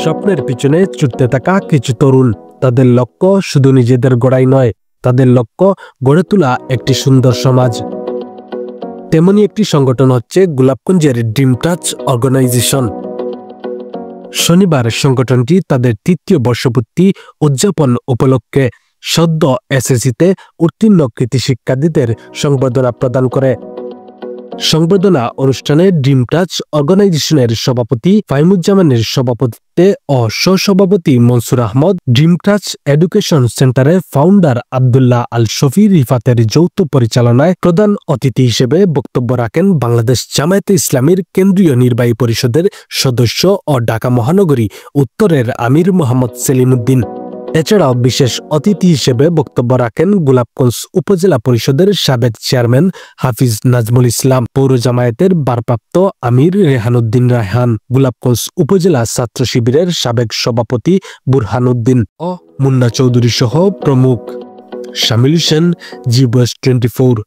স্বপ্নের পিছনে ছুটতে থাকা কিছু তরুণ। তাদের লক্ষ্য শুধু নিজেদের গড়াই নয়, তাদের লক্ষ্য গড়ে তোলা একটি সুন্দর সমাজ। তেমনি একটি সংগঠন হচ্ছে গোলাপগঞ্জের ড্রিম টাচ অর্গানাইজেশন। শনিবার সংগঠনটি তাদের ৩য় বর্ষপূর্তি উদযাপন উপলক্ষে সদ্য এসএসসিতে উত্তীর্ণ কৃতি শিক্ষার্থীদের সংবর্ধনা প্রদান করে। সংবর্ধনা অনুষ্ঠানে ড্রিম টাচ অর্গানাইজেশনের সভাপতি ফাহিমুজ্জামানের সভাপতিত্বে ও সহসভাপতি Mansur Ahmad, dream touch education সেন্টারের ফাউন্ডার আব্দুল্লাহ আল শফি রিফাতের যৌথ পরিচালনায় প্রধান অতিথি হিসেবে বক্তব্য রাখেন বাংলাদেশ জামায়াতে ইসলামীর কেন্দ্রীয় নির্বাহী পরিষদের সদস্য ও ঢাকা মহানগরী উত্তরের আমির মোহাম্মদ সেলিম উদ্দিন। এছাড়াও বিশেষ অতিথি হিসেবে বক্তব্য রাখেন গোলাপগঞ্জ উপজেলা পরিষদের সাবেক চেয়ারম্যান হাফিজ নাজমুল ইসলাম, পৌর জামায়াতের ভারপ্রাপ্ত আমির রেহানুদ্দিন রায়হান, গোলাপগঞ্জ উপজেলা ছাত্র শিবিরের সাবেক সভাপতি বুরহান উদ্দিন ও মুন্না চৌধুরী সহ প্রমুখ। শামিল হোসেন, জি বয়েস 24।